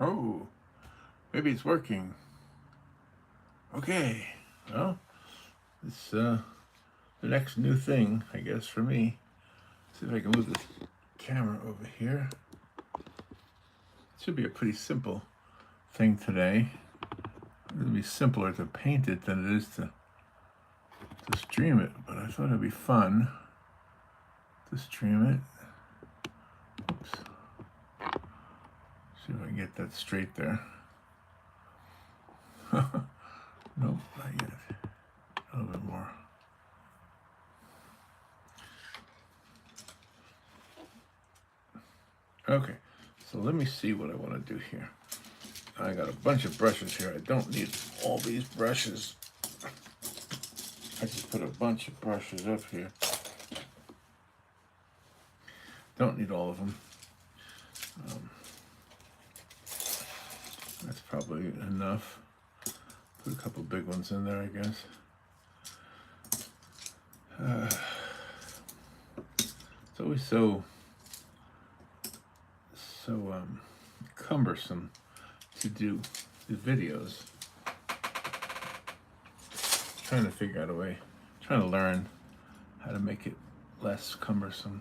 Oh, maybe it's working. Okay. Well, it's the next new thing, I guess, for me. See if I can move this camera over here. It should be a pretty simple thing today. It'll be simpler to paint it than it is to stream it, but I thought it'd be fun to stream it. Oops. See if I can get that straight there. Nope, not yet. A little bit more. Okay, so let me see what I want to do here. I got a bunch of brushes here. I don't need all these brushes. I just put a bunch of brushes up here. Don't need all of them. That's probably enough. Put a couple big ones in there, I guess. It's always so cumbersome to do the videos. Trying to figure out a way, trying to learn how to make it less cumbersome.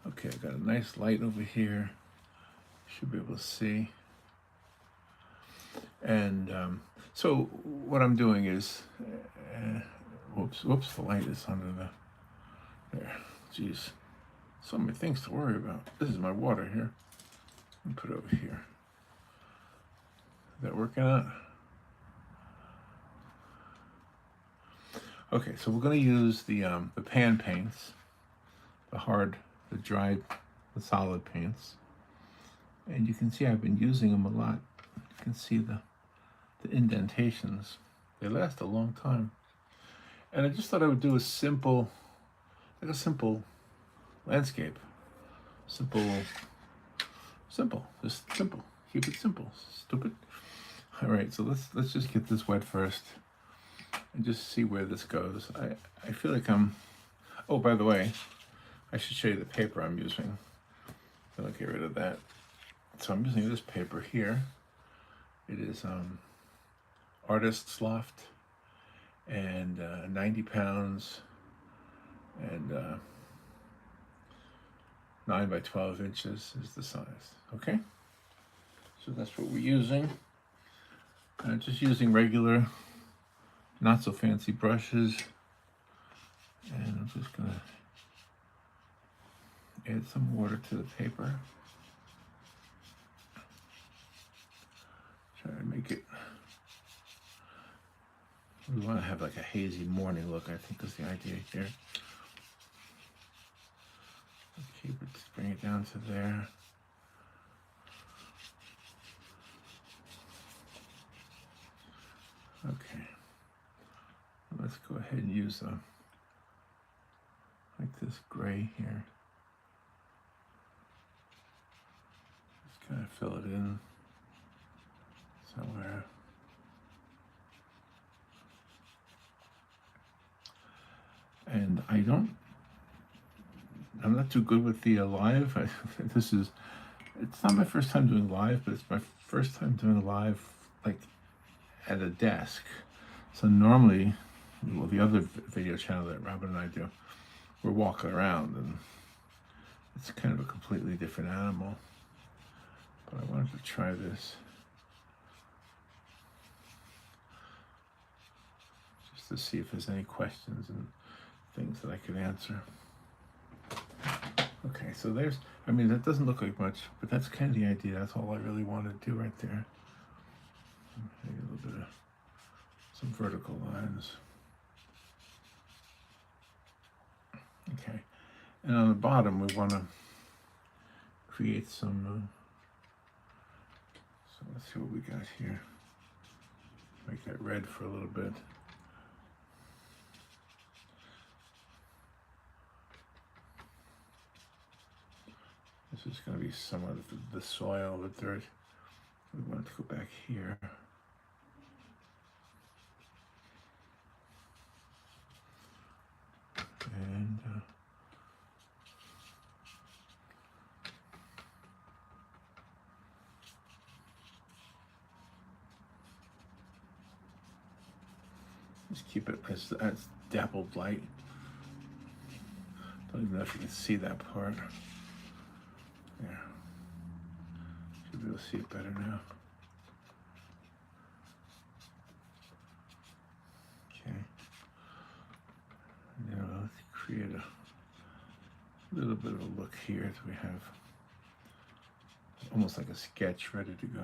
Okay, I got a nice light over here. Should be able to see. And so what I'm doing is, whoops, the light is under there. Jeez, so many things to worry about. This is my water here. Let me put it over here. Is that working out? Okay, so we're going to use the pan paints, the dried, the solid paints. And you can see I've been using them a lot. You can see the indentations. They last a long time. And I just thought I would do a simple landscape. Simple, just simple. Keep it simple, stupid. All right, so let's just get this wet first and just see where this goes. I feel like oh, by the way, I should show you the paper I'm using. I'll get rid of that. So I'm using this paper here. It is Artist's Loft, and 90 pounds, and 9 by 12 inches is the size. Okay, so that's what we're using. Just using regular, not so fancy brushes, and I'm just gonna add some water to the paper. Try to make it, we want to have like a hazy morning look, I think is the idea here. Okay, but just bring it down to there. Okay, let's go ahead and use like this gray here. Just kind of fill it in somewhere. And I'm not too good with the live. It's not my first time doing live, but it's my first time doing live like at a desk. So normally, well, the other video channel that Robin and I do, we're walking around, and it's kind of a completely different animal. But I wanted to try this just to see if there's any questions and things that I could answer. Okay, so that doesn't look like much, but that's kind of the idea. That's all I really want to do right there. Maybe a little bit of some vertical lines. Okay, and on the bottom we want to create some, so let's see what we got here. Make that red for a little bit. This is going to be some of the soil, the dirt. We want to go back here. And Just keep it as dappled light. Don't even know if you can see that part. There. Should be able to see it better now. Okay. Now let's create a little bit of a look here. So we have almost like a sketch ready to go.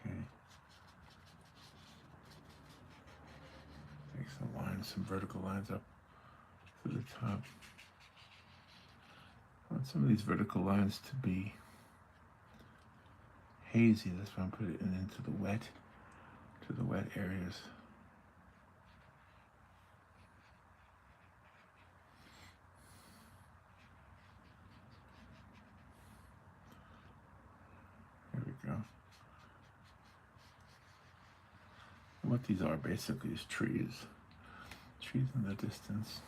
Okay. Make some lines, some vertical lines up to the top. I want some of these vertical lines to be hazy. That's why I'm putting it into the wet areas. There we go. What these are basically is trees in the distance.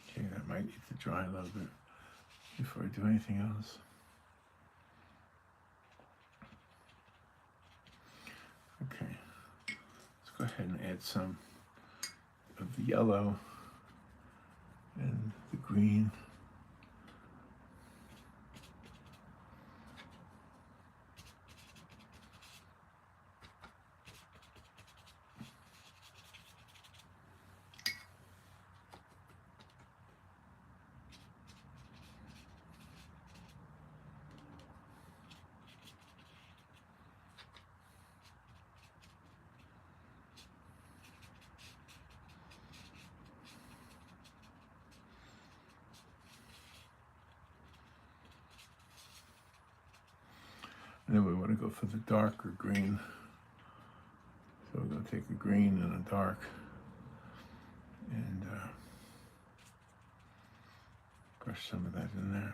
Okay, that might need to dry a little bit before I do anything else. Okay, let's go ahead and add some of the yellow and the green. And then we want to go for the darker green. So we're going to take a green and a dark and brush some of that in there.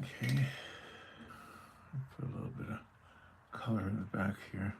Okay, put a little bit of color in the back here.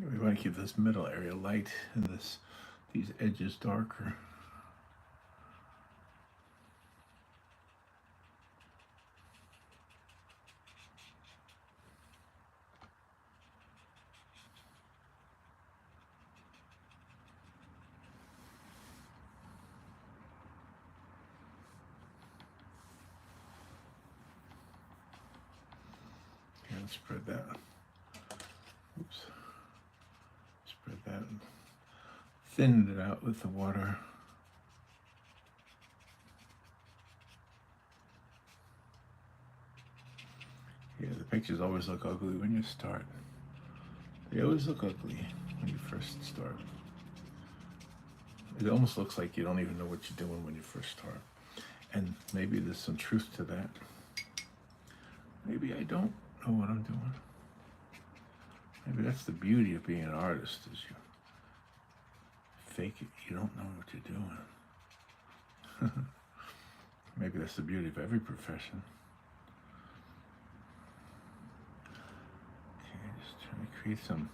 We want to keep this middle area light and these edges darker. And spread that. Oops. Spread that and thin it out with the water. Yeah, the pictures always look ugly when you start. They always look ugly when you first start. It almost looks like you don't even know what you're doing when you first start. And maybe there's some truth to that. Maybe I don't know what I'm doing. Maybe that's the beauty of being an artist, is you fake it, you don't know what you're doing. Maybe that's the beauty of every profession. Okay, just trying to create some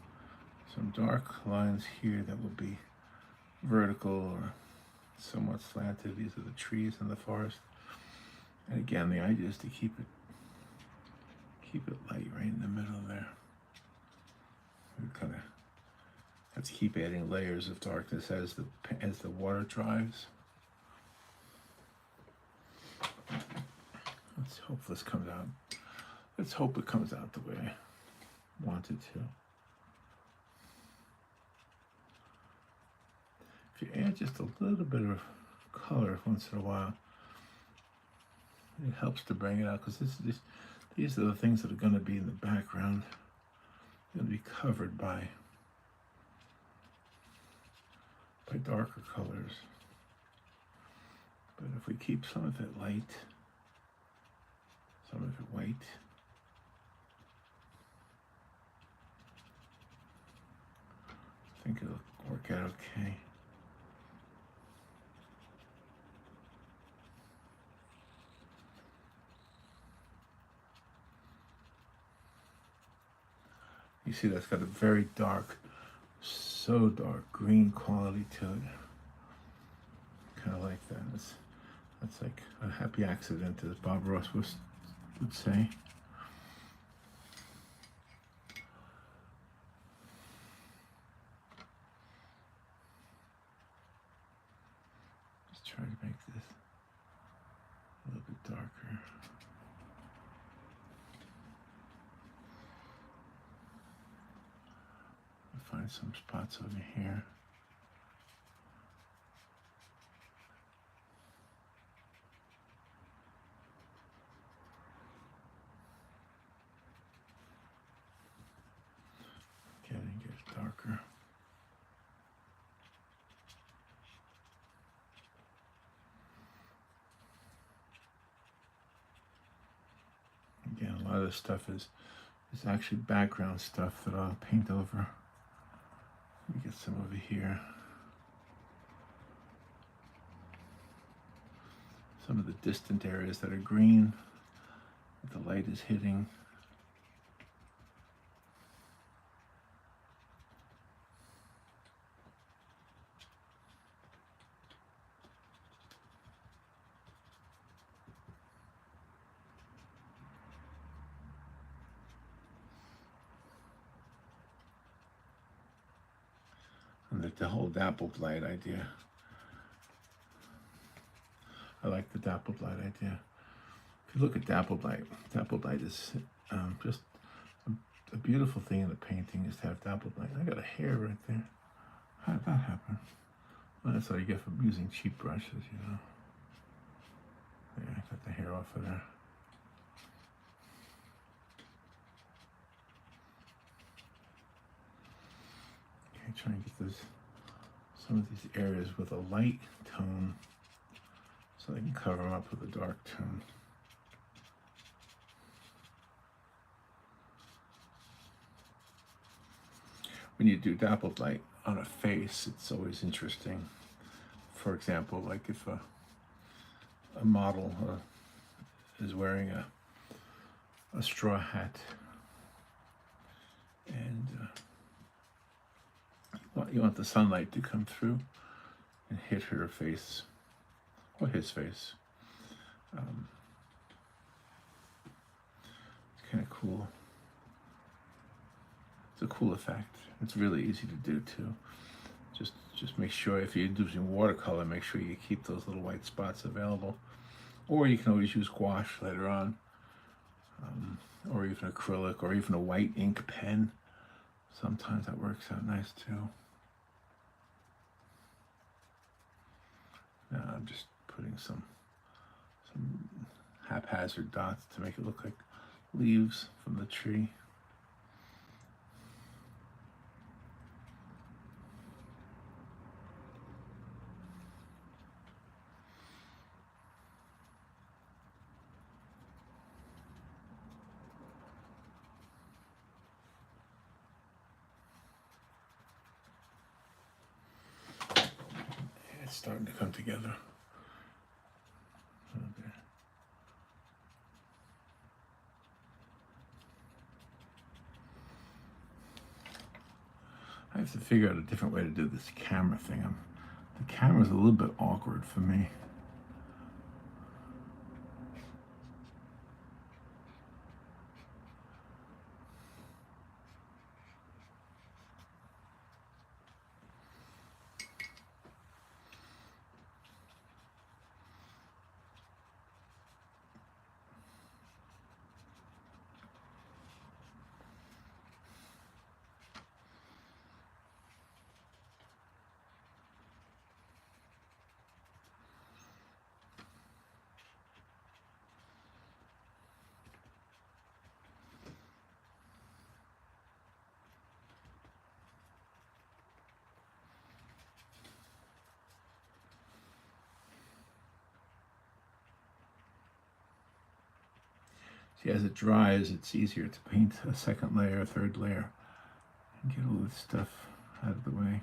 dark lines here that will be vertical or somewhat slanted. These are the trees in the forest. And again, the idea is to keep it light right in the middle there. We kind of have to keep adding layers of darkness as the water dries. Let's hope this comes out. Let's hope it comes out the way I want it to. If you add just a little bit of color once in a while, it helps to bring it out, because these are the things that are going to be in the background. They're going to be covered by darker colors. But if we keep some of it light, some of it white, I think it'll work out okay. You see that's got a very dark, so dark green quality to it. Kind of like that. That's like a happy accident, as Bob Ross would say. Just try to make this a little bit darker. Find some spots over here. Okay, and get darker. Again, a lot of this stuff is actually background stuff that I'll paint over. Let me get some over here. Some of the distant areas that are green, that the light is hitting. And the whole dappled light idea. I like the dappled light idea. If you look at dappled light is just a beautiful thing in the painting, is to have dappled light. I got a hair right there. How did that happen? Well, that's what you get from using cheap brushes, you know. Yeah, I got the hair off of there. Okay, try and get some of these areas with a light tone, so I can cover them up with a dark tone. When you do dappled light on a face, it's always interesting. For example, like if a model is wearing a straw hat, and You want the sunlight to come through and hit her face, or his face. It's kind of cool. It's a cool effect. It's really easy to do too. Just make sure, if you're using watercolor, make sure you keep those little white spots available. Or you can always use gouache later on, or even acrylic, or even a white ink pen. Sometimes that works out nice too. Now I'm just putting some haphazard dots to make it look like leaves from the tree. It's starting to come together. Okay. I have to figure out a different way to do this camera thing. The camera's a little bit awkward for me. See, as it dries, it's easier to paint a second layer, a third layer, and get all this stuff out of the way.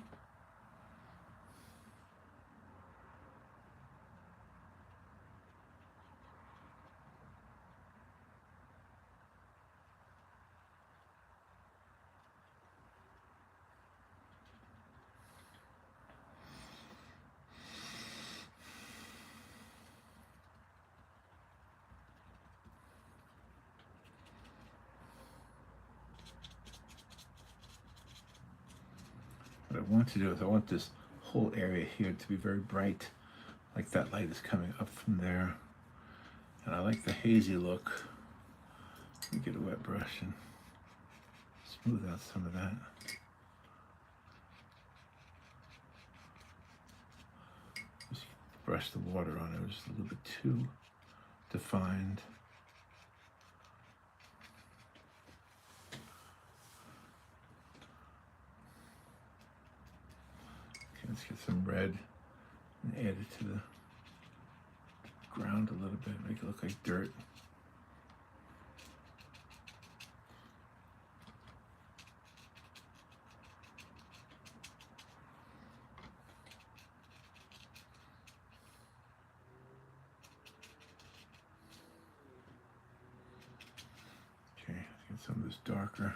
What I want to do is I want this whole area here to be very bright, like that light is coming up from there. And I like the hazy look. Let me get a wet brush and smooth out some of that. Just brush the water on it. It was just a little bit too defined. Let's get some red and add it to the ground a little bit, make it look like dirt. Okay, let's get some of this darker.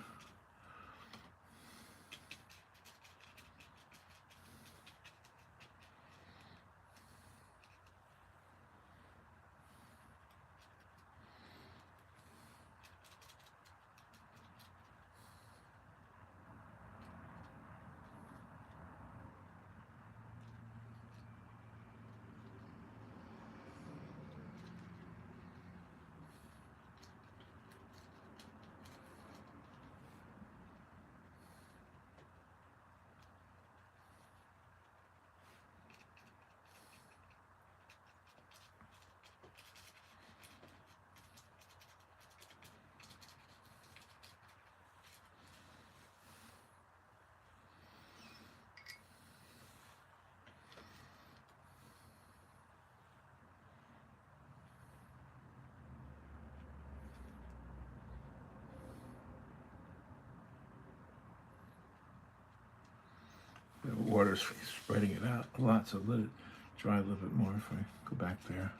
The water's spreading it out a lot, so let it dry a little bit more if I go back there.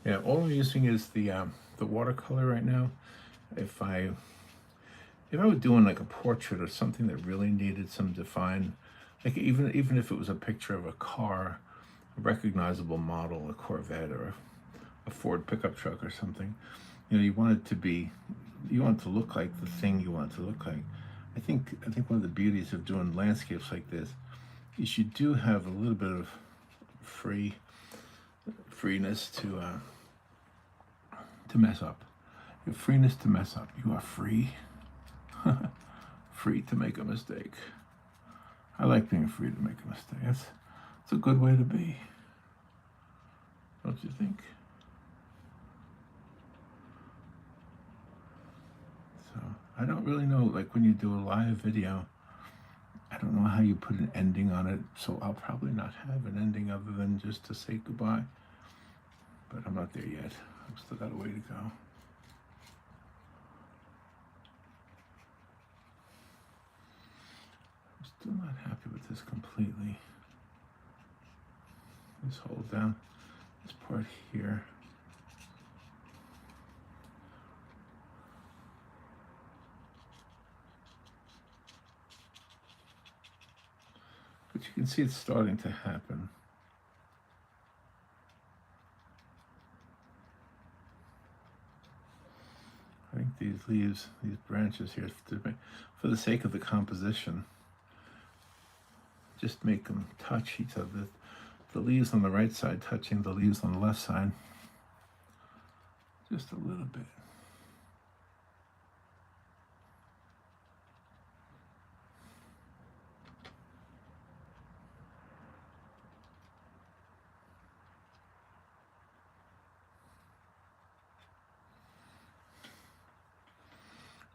Yeah, all I'm using is the watercolor right now. If I were doing like a portrait or something that really needed some define, like even if it was a picture of a car, a recognizable model, a Corvette or a Ford pickup truck or something, you want it to be, you want it to look like the thing you want it to look like. I think one of the beauties of doing landscapes like this is you do have a little bit of freeness to mess up. You have freeness to mess up. You are free. Free to make a mistake. I like being free to make a mistake. It's a good way to be. Don't you think? So I don't really know, like when you do a live video, I don't know how you put an ending on it, so I'll probably not have an ending other than just to say goodbye. But I'm not there yet. I've still got a way to go. I'm still not happy with this completely. Just hold down this part here. But you can see it's starting to happen. I think these leaves, these branches here, for the sake of the composition, just make them touch each other. The leaves on the right side touching the leaves on the left side. Just a little bit.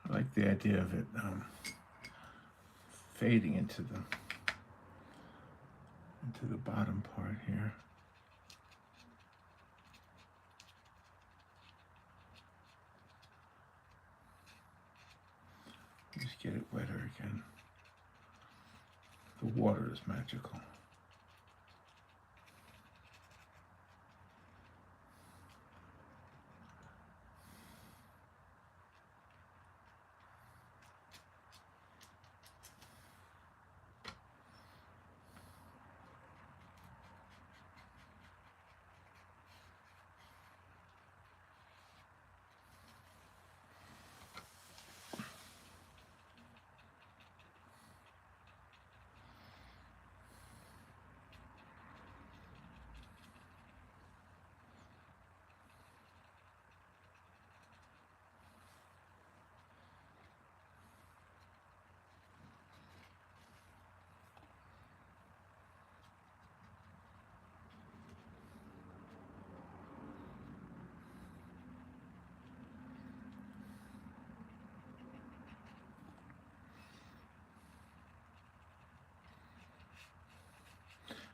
I like the idea of it fading into the bottom part here. Just get it wetter again. The water is magical.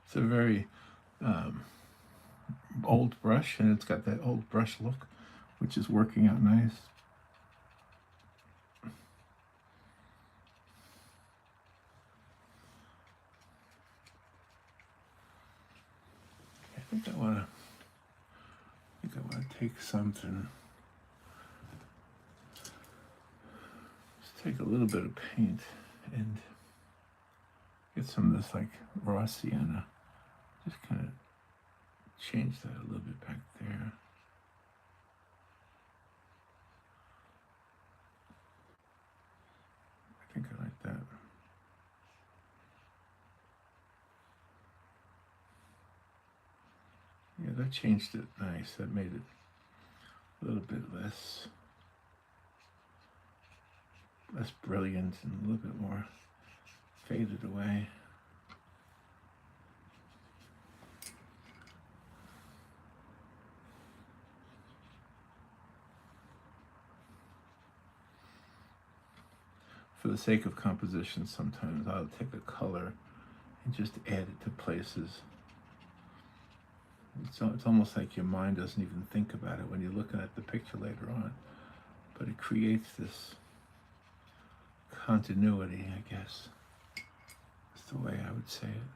It's a very old brush, and it's got that old brush look, which is working out nice. I think I want to take something. Just take a little bit of paint and get some of this like raw sienna. Just kind of change that a little bit back there. I think I like that. Yeah, that changed it nice. That made it a little bit less brilliant and a little bit more faded away. For the sake of composition, sometimes I'll take a color and just add it to places. It's almost like your mind doesn't even think about it when you're looking at the picture later on, but it creates this continuity, I guess. That's the way I would say it.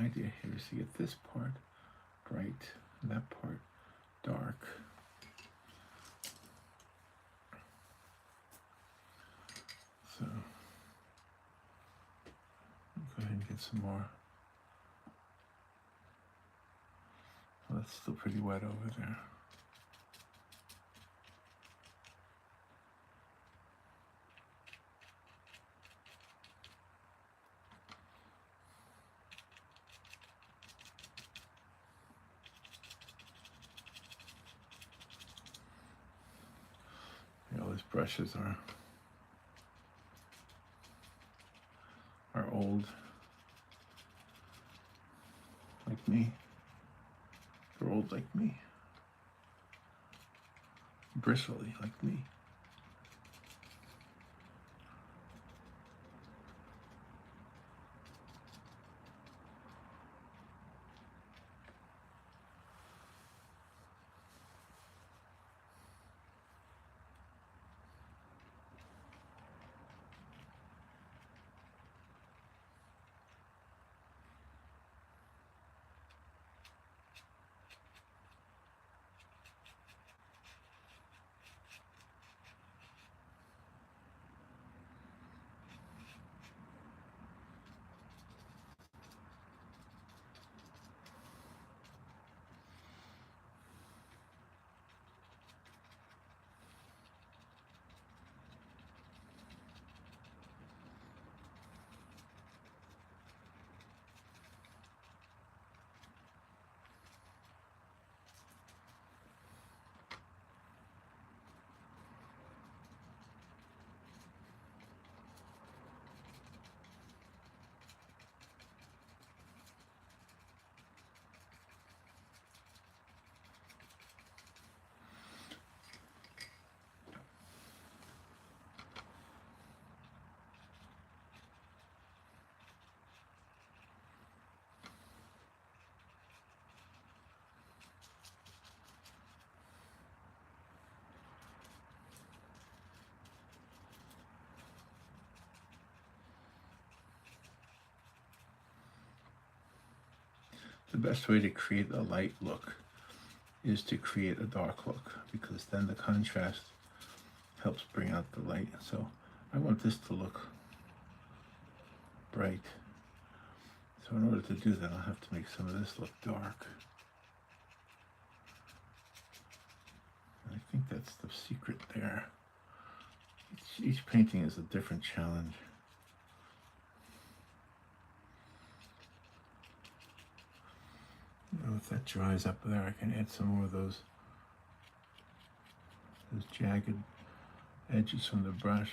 idea here is to get this part bright and that part dark. So go ahead and get some more. Well, that's still pretty wet over there. All these brushes are old, like me. They're old like me. Bristly like me. The best way to create a light look is to create a dark look, because then the contrast helps bring out the light. So I want this to look bright. So in order to do that, I'll have to make some of this look dark. And I think that's the secret there. Each painting is a different challenge. If that dries up there, I can add some more of those jagged edges from the brush.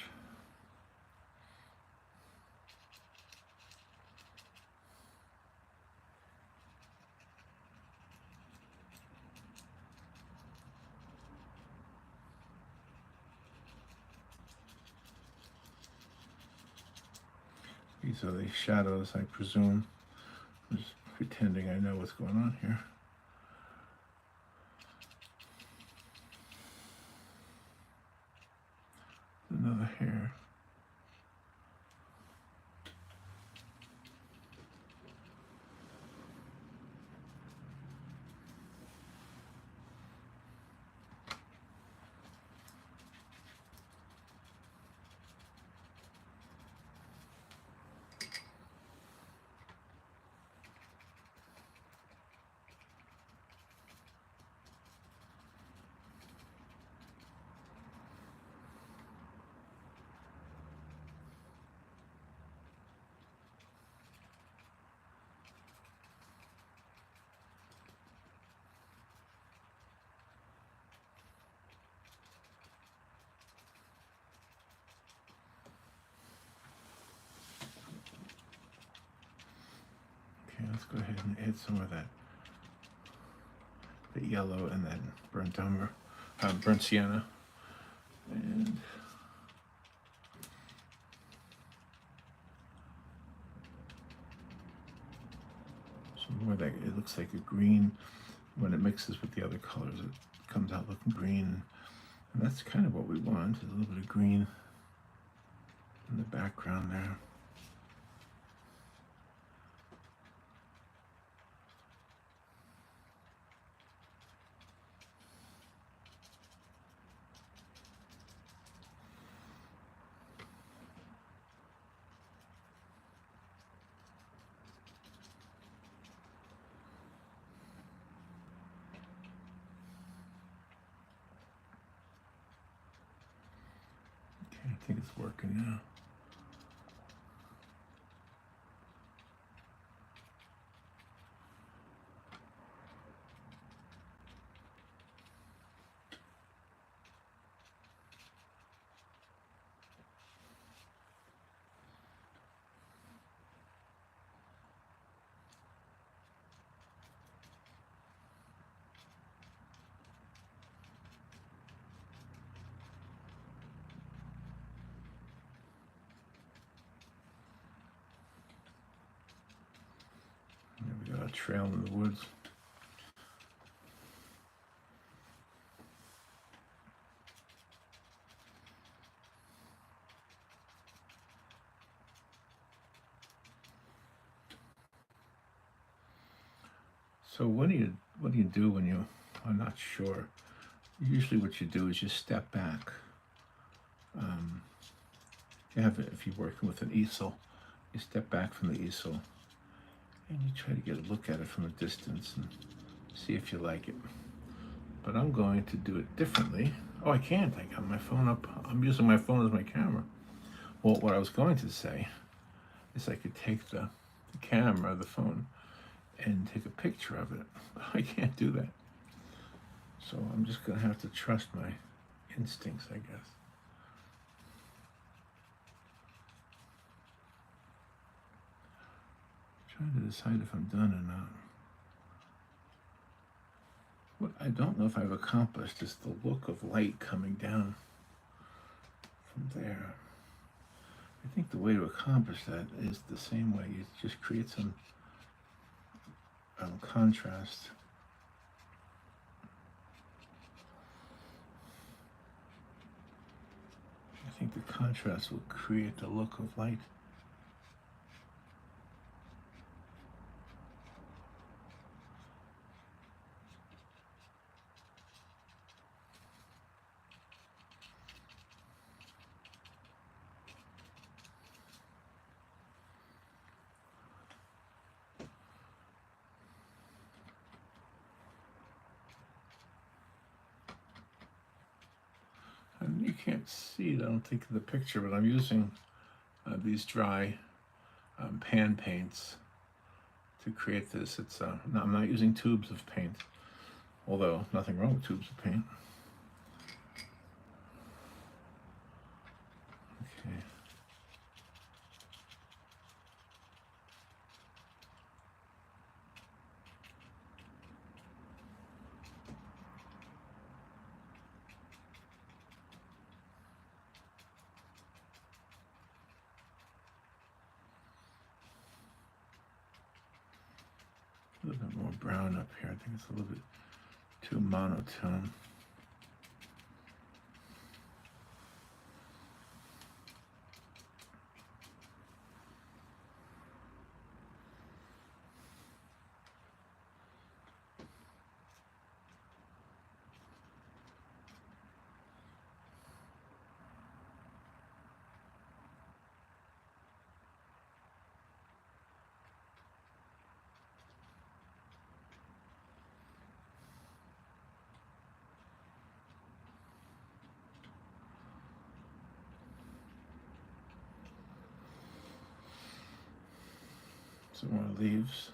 These are the shadows, I presume. I'm just pretending I know what's going on here. Another hair. Okay, let's go ahead and add some of that yellow and then burnt umber, burnt sienna, and some more that it looks like a green. When it mixes with the other colors, it comes out looking green, and that's kind of what we want, a little bit of green in the background there. I think it's working now. There we got a trail in the woods. So what do you do when you are not sure? Usually, what you do is you step back. If you're working with an easel, you step back from the easel and you try to get a look at it from a distance and see if you like it. But I'm going to do it differently. Oh, I can't. I got my phone up. I'm using my phone as my camera. Well, what I was going to say is I could take the camera, the phone, and take a picture of it. I can't do that. So I'm just going to have to trust my instincts, I guess. Trying to decide if I'm done or not. What I don't know if I've accomplished is the look of light coming down from there. I think the way to accomplish that is the same way. You just create some contrast. I think the contrast will create the look of light. And you can't see it, I don't think, in the picture, but I'm using these dry pan paints to create this. It's no, I'm not using tubes of paint, although nothing wrong with tubes of paint. Okay. A little bit more brown up here. I think it's a little bit too monotone. Some more leaves.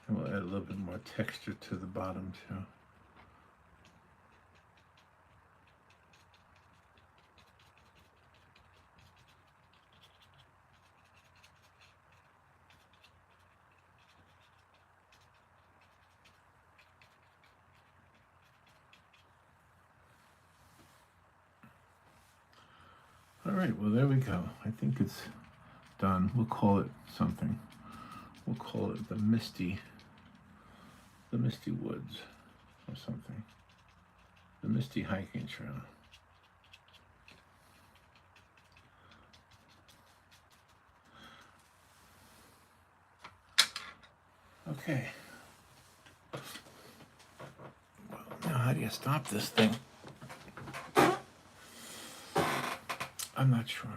And we'll add a little bit more texture to the bottom too. All right, well, there we go. I think it's done. We'll call it something. We'll call it the Misty Woods or something. The Misty Hiking Trail. Okay. Well, now how do you stop this thing? I'm not sure,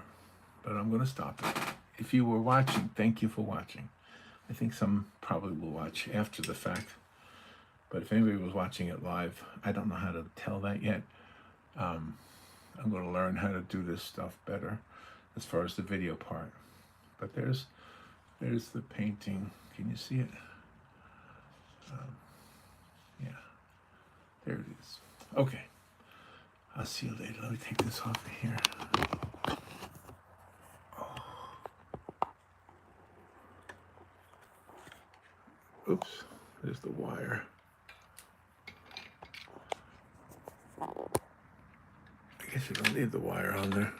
but I'm going to stop it. If you were watching, thank you for watching. I think some probably will watch after the fact, but if anybody was watching it live, I don't know how to tell that yet, I'm going to learn how to do this stuff better as far as the video part. But there's the painting. Can you see it? Yeah, there it is. Okay, I'll see you later. Let me take this off of here. Oops, there's the wire. I guess you don't need the wire on there.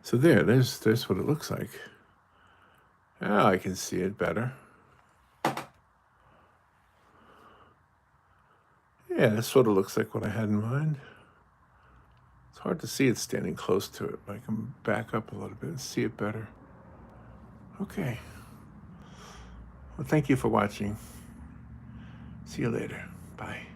So there's what it looks like. Now I can see it better. Yeah, that sort of looks like what I had in mind. It's hard to see it standing close to it, but I can back up a little bit and see it better. Okay. Well, thank you for watching. See you later. Bye.